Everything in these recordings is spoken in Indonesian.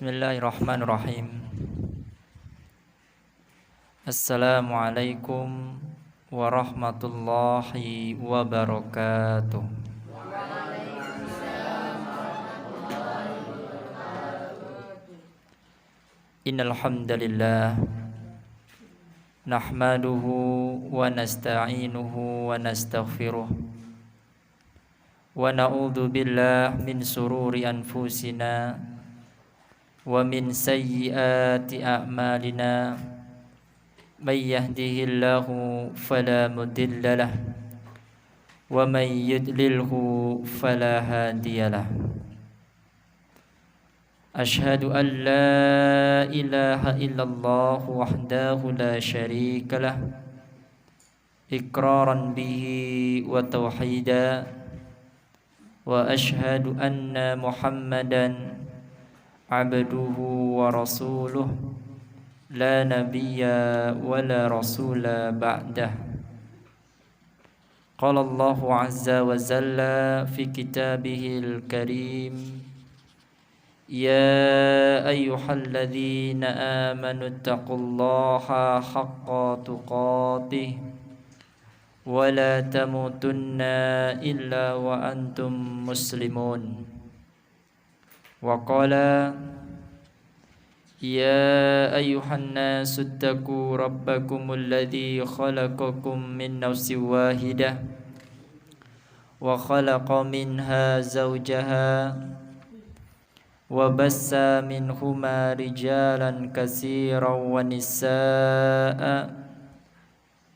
Bismillahirrahmanirrahim. Assalamualaikum warahmatullahi wabarakatuh. Innal hamdalillah nahmaduhu wa nasta'inuhu wa nastaghfiruh wa na'udzu billahi min sururi anfusina wa min sayyiati a'malina may yahdihillahu fala mudilla lah wa may yudlilhu fala hadiyalah. Ashhadu an la ilaha illallah wahdahu la syarika lah iqraran bihi wa tauhida wa ashhadu anna Muhammadan abduhu wa rasuluh la nabiyya wa la rasula ba'dah. Qala Allahu azza wa jalla fi kitabihil karim, ya ayyuhalladzina amanu taqullaha haqqa tuqatih wa la tamutunna illa wa antum muslimun. Wa qala ya ayyuhan nasu ittaqu rabbakumul ladzi khalaqakum min nafsin wahidah wa khalaqa minha zawjaha wa bassa minhuma rijalan katsiran wa nisaa'a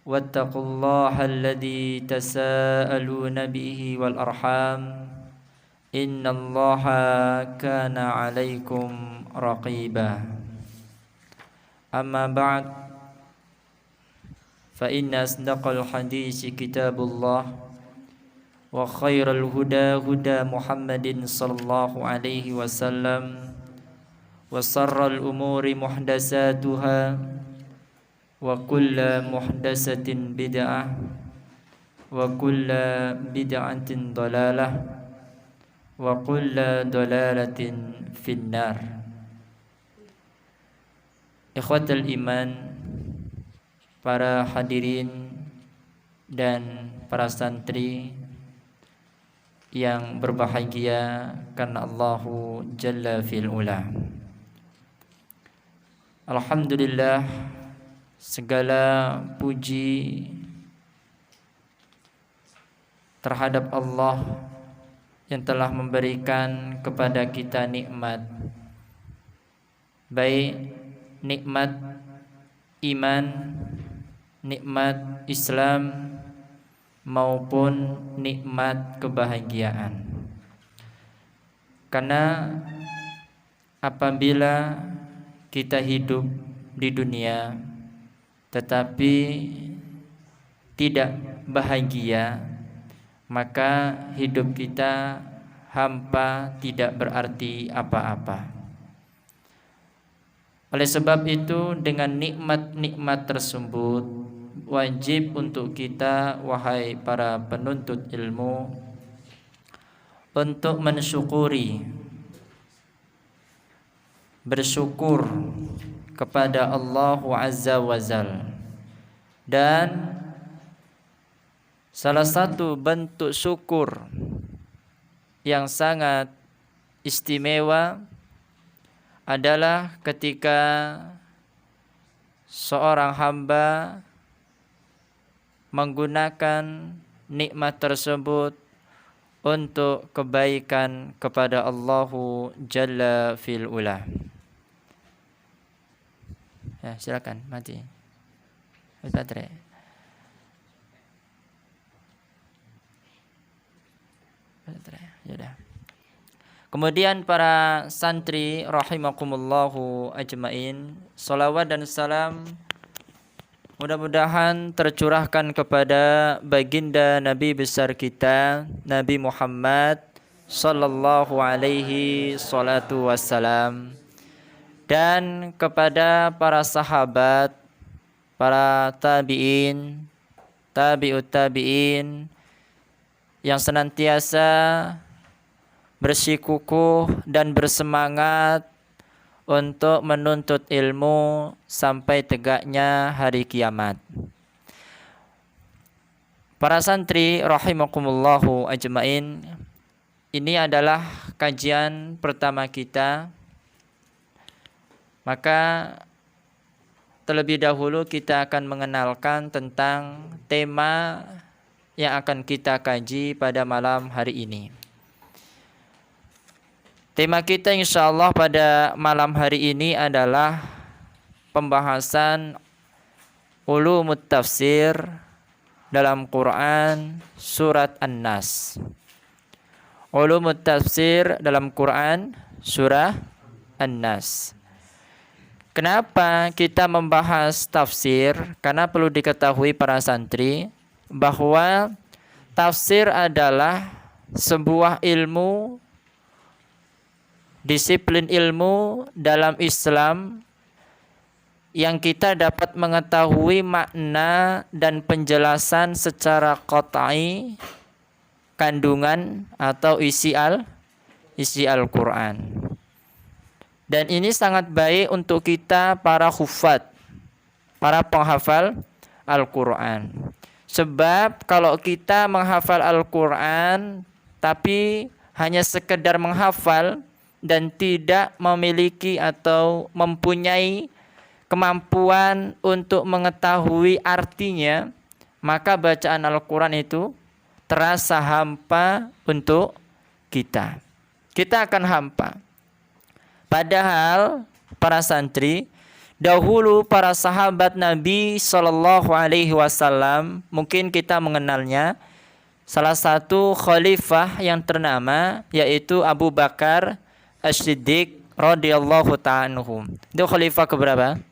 wattaqullaha alladzi tasaaluna bihi wal arham innallaha kana 'alaikum raqiba. Amma ba'd, fa inna asdaqal hadisi kitabullah wa khairal huda huda Muhammadin sallallahu alaihi wasallam wa sharral umuri muhdatsatuha wa kullu muhdatsatin bid'ah wa kullu bid'atin dhalalah wa kullu dhalalatin finnar. Ikhwatal iman, para hadirin dan para santri yang berbahagia karena Allahu Jalla fil Ula. Alhamdulillah, segala puji terhadap Allah yang telah memberikan kepada kita nikmat, baik nikmat iman, nikmat Islam, maupun nikmat kebahagiaan. Karena apabila kita hidup di dunia tetapi tidak bahagia, maka hidup kita hampa, tidak berarti apa-apa. Oleh sebab itu, dengan nikmat-nikmat tersebut wajib untuk kita, wahai para penuntut ilmu, untuk mensyukuri, bersyukur kepada Allah Azza wa Jalla. Dan salah satu bentuk syukur yang sangat istimewa adalah ketika seorang hamba menggunakan nikmat tersebut untuk kebaikan kepada Allahu Jalla fil Ula. Ya, silakan mati. Baterai. Ya dah. Kemudian para santri rahimakumullahu ajmain, salawat dan salam mudah-mudahan tercurahkan kepada baginda Nabi besar kita, Nabi Muhammad sallallahu alaihi salatu wassalam, dan kepada para sahabat, para tabi'in, tabi'ut tabi'in yang senantiasa bersikukuh dan bersemangat untuk menuntut ilmu sampai tegaknya hari kiamat. Para santri rahimakumullahu ajmain, ini adalah kajian pertama kita. Maka terlebih dahulu kita akan mengenalkan tentang tema yang akan kita kaji pada malam hari ini. Tema kita insyaallah pada malam hari ini adalah pembahasan ulumut tafsir dalam Quran surat An-Nas. Ulumut tafsir dalam Quran surah An-Nas. Kenapa kita membahas tafsir? Karena perlu diketahui para santri bahwa tafsir adalah sebuah ilmu, disiplin ilmu dalam Islam yang kita dapat mengetahui makna dan penjelasan secara qat'i kandungan atau isi Al-Quran. Dan ini sangat baik untuk kita para hufad, para penghafal Al-Quran. Sebab kalau kita menghafal Al-Quran tapi hanya sekedar menghafal dan tidak memiliki atau mempunyai kemampuan untuk mengetahui artinya, maka bacaan Al-Quran itu terasa hampa untuk kita. Kita akan hampa. Padahal para santri, dahulu para sahabat Nabi SAW, mungkin kita mengenalnya, salah satu khalifah yang ternama yaitu Abu Bakar As-Siddiq radhiyallahu ta'ala anhu. Itu khalifah keberapa?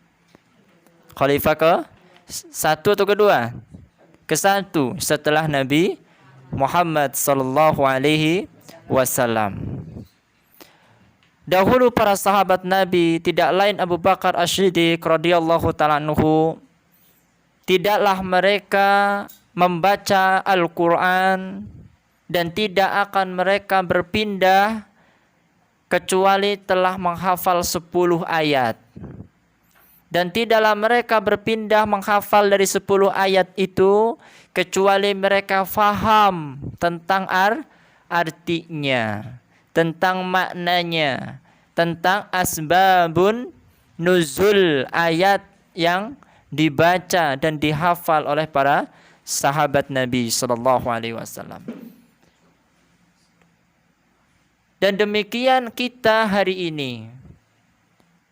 Khalifah ke satu atau kedua? Ke satu setelah Nabi Muhammad sallallahu alaihi wasallam. Dahulu para sahabat Nabi, tidak lain Abu Bakar As-Siddiq radhiyallahu ta'ala anhu, tidaklah mereka membaca Al-Quran dan tidak akan mereka berpindah kecuali telah menghafal 10 ayat. Dan tidaklah mereka berpindah menghafal dari 10 ayat itu kecuali mereka faham tentang artinya, tentang maknanya, tentang asbabun nuzul ayat yang dibaca dan dihafal oleh para sahabat Nabi sallallahu alaihi wasallam. Dan demikian kita hari ini.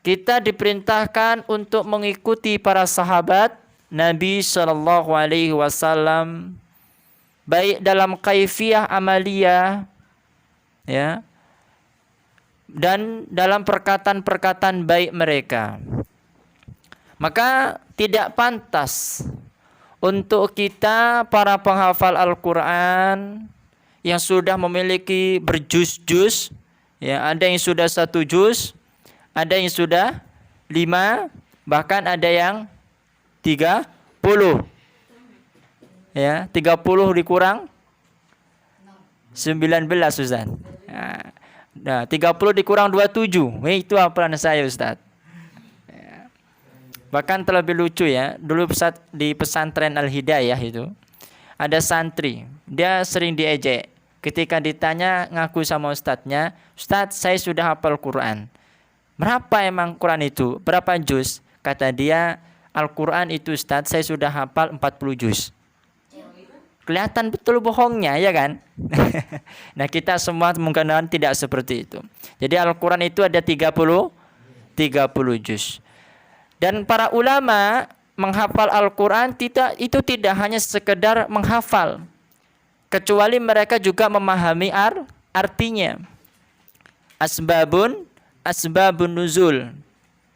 Kita diperintahkan untuk mengikuti para sahabat Nabi sallallahu alaihi wasallam baik dalam kaifiyah amaliyah ya, dan dalam perkataan-perkataan baik mereka. Maka tidak pantas untuk kita para penghafal Al-Quran yang sudah memiliki berjuz-juz, ya, ada yang sudah 1 juz, ada yang sudah 5, bahkan ada yang 30. Ya, 30 dikurang 19, Ustaz. Nah, 30 dikurang 27. Itu hafalan saya, Ustaz. Ya. Bahkan terlebih lucu ya, dulu di pesantren Al-Hidayah itu ada santri, dia sering diejek. Ketika ditanya ngaku sama ustadznya, "Ustadz, saya sudah hafal Quran." "Berapa emang Quran itu? Berapa juz?" Kata dia, "Al-Quran itu Ustadz, saya sudah hafal 40 juz." Kelihatan betul bohongnya, ya kan? Nah, kita semua mungkin tidak seperti itu. Jadi Al-Quran itu ada 30 juz. Dan para ulama menghafal Al-Quran itu tidak hanya sekedar menghafal, kecuali mereka juga memahami artinya. Asbabun nuzul,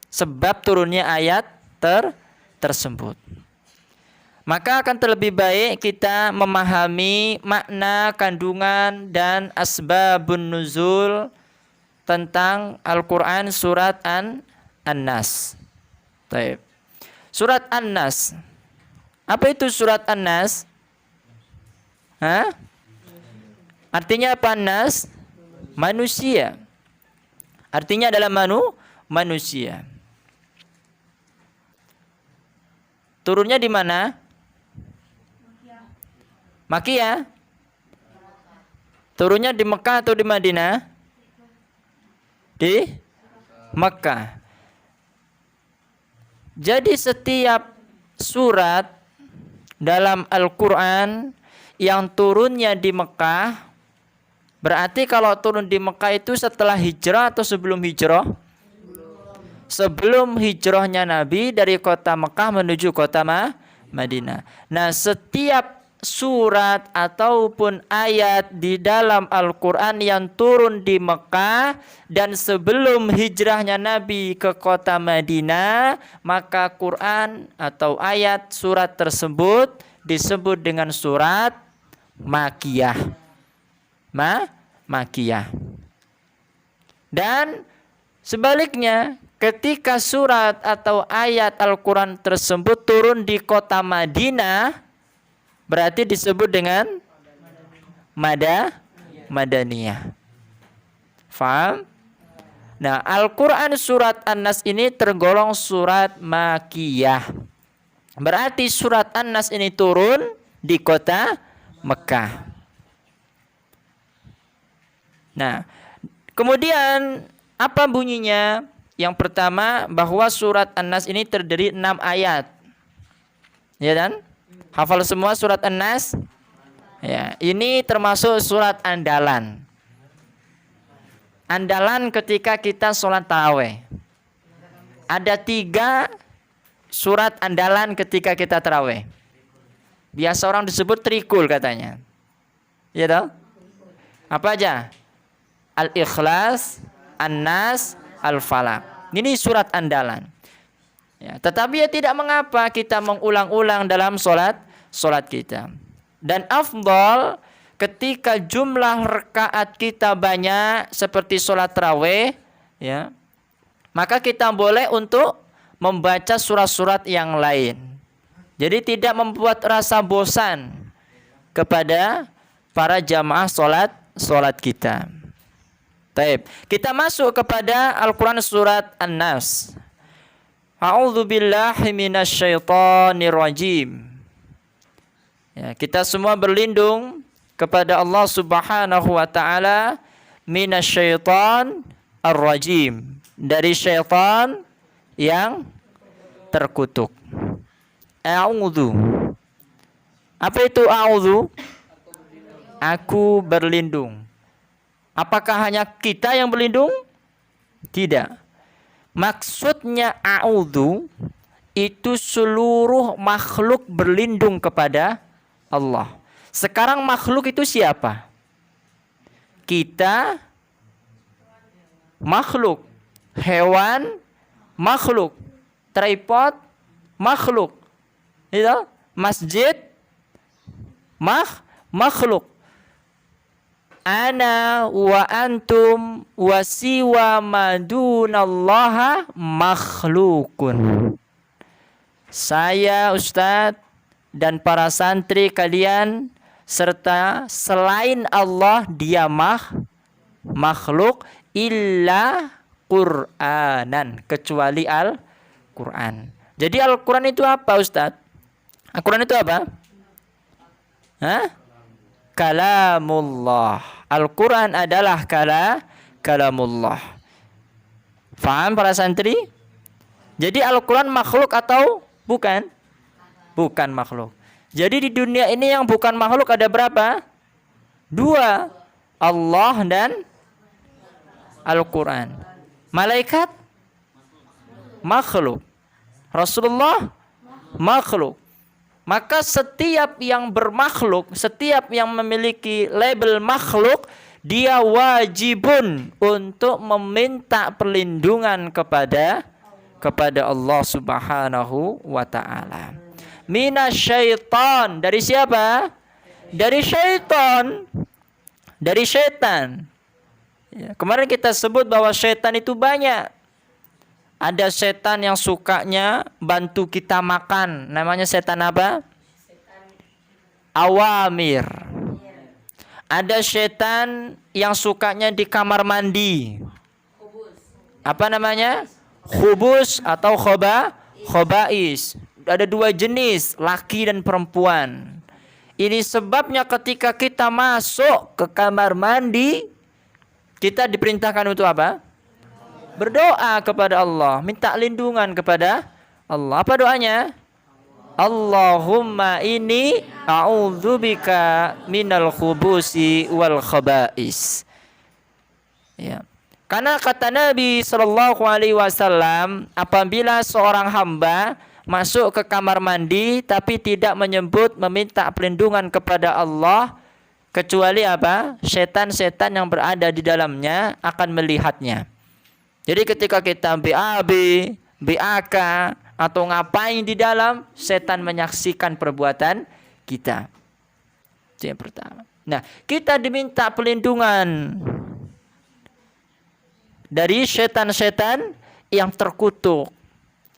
sebab turunnya ayat tersebut. Maka akan terlebih baik kita memahami makna, kandungan, dan asbabun nuzul tentang Al-Quran surat An-Nas. Baik. Surat An-Nas. Apa itu surat An-Nas? Artinya apa An-Nas? Manusia. Artinya adalah manusia. Turunnya di mana? Makkiyah. Turunnya di Mekah atau di Madinah? Di Mekah. Jadi setiap surat dalam Al-Quran yang turunnya di Mekah, berarti kalau turun di Mekah itu setelah hijrah atau sebelum hijrah? Sebelum hijrahnya Nabi dari kota Mekah menuju kota Madinah. Nah, setiap surat ataupun ayat di dalam Al-Quran yang turun di Mekah dan sebelum hijrahnya Nabi ke kota Madinah, maka Quran atau ayat surat tersebut disebut dengan surat Makkiyah. Makkiyah. Dan sebaliknya, ketika surat atau ayat Al-Quran tersebut turun di kota Madinah, berarti disebut dengan Madaniyah. Faham? Nah, Al-Quran surat An-Nas ini tergolong surat Makkiyah. Berarti surat An-Nas ini turun di kota Mekah. Nah, kemudian apa bunyinya? Yang pertama, bahwa surat An-Nas ini terdiri 6 ayat. Ya kan? Hafal semua surat An-Nas? Ya, ini termasuk surat andalan. Andalan ketika kita sholat tarawih. Ada 3 surat andalan ketika kita tarawih. Biasa orang disebut trikul katanya. Ya tahu? Apa aja? Al-Ikhlas, An-Nas, Al-Falaq. Ini surat andalan. Ya, tetapi ya tidak mengapa kita mengulang-ulang dalam sholat kita. Dan afdal ketika jumlah rakaat kita banyak seperti sholat tarawih, ya, maka kita boleh untuk membaca surat-surat yang lain. Jadi tidak membuat rasa bosan kepada para jamaah sholat kita. Taib. Kita masuk kepada Al-Quran surat An-Nas. A'udzu billahi minasyaitonir rajim. Ya, kita semua berlindung kepada Allah Subhanahu wa taala minasyaitonir rajim, dari syaitan yang terkutuk. A'udzu. Apa itu a'udzu? Aku berlindung. Apakah hanya kita yang berlindung? Tidak. Maksudnya a'udzu itu seluruh makhluk berlindung kepada Allah. Sekarang makhluk itu siapa? Kita makhluk, hewan makhluk, tripod makhluk, itu masjid makhluk. Ana wa antum wa siwa madunallaha makhlukun. Saya, Ustadz, dan para santri kalian serta selain Allah dia makhluk illa Qur'anan, kecuali Al-Quran. Jadi Al-Quran itu apa, Ustadz? Al-Quran itu apa? Kalamullah. Al-Quran adalah kalamullah. Faham para santri? Jadi Al-Quran makhluk atau bukan? Bukan makhluk. Jadi di dunia ini yang bukan makhluk ada berapa? 2. Allah dan Al-Quran. Malaikat? Makhluk. Rasulullah? Makhluk. Maka setiap yang bermakhluk, setiap yang memiliki label makhluk, dia wajibun untuk meminta perlindungan kepada Allah Subhanahu wa ta'ala. Minasyaiton. Dari siapa? Dari syaitan. Dari syaitan. Ya, kemarin kita sebut bahwa syaitan itu banyak. Ada setan yang sukanya bantu kita makan. Namanya setan apa? Awamir. Ada setan yang sukanya di kamar mandi. Apa namanya? Khubus atau khobais. Ada dua jenis, laki dan perempuan. Ini sebabnya ketika kita masuk ke kamar mandi, kita diperintahkan untuk apa? Berdoa kepada Allah, minta lindungan kepada Allah. Apa doanya? Allahumma inni a'udzubika minal khubusi wal khaba'is. Ya. Karena kata Nabi sallallahu alaihi wasallam, apabila seorang hamba masuk ke kamar mandi tapi tidak meminta perlindungan kepada Allah, kecuali apa? Setan-setan yang berada di dalamnya akan melihatnya. Jadi ketika kita BAB, BAK atau ngapain di dalam, setan menyaksikan perbuatan kita. Itu yang pertama. Nah, kita diminta perlindungan dari setan-setan yang terkutuk.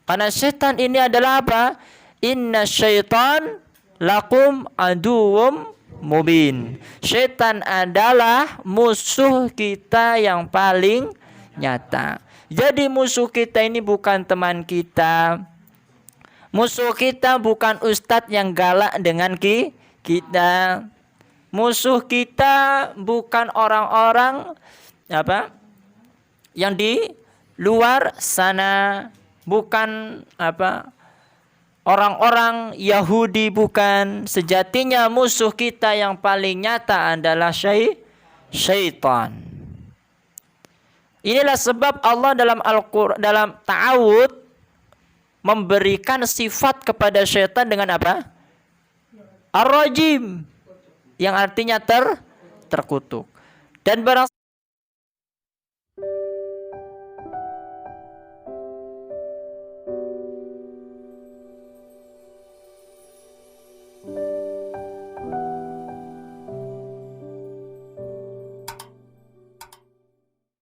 Karena setan ini adalah apa? Inna syaitan lakum aduwwum mubin. Setan adalah musuh kita yang paling nyata. Jadi musuh kita ini bukan teman kita. Musuh kita bukan ustadz yang galak dengan kita. Musuh kita bukan orang-orang yang di luar sana. Bukan orang-orang Yahudi, bukan. Sejatinya musuh kita yang paling nyata adalah syaitan. Inilah sebab Allah dalam Al-Qur'an, dalam ta'awud, memberikan sifat kepada syaitan dengan apa? Ar-rajim, yang artinya terkutuk. Dan barang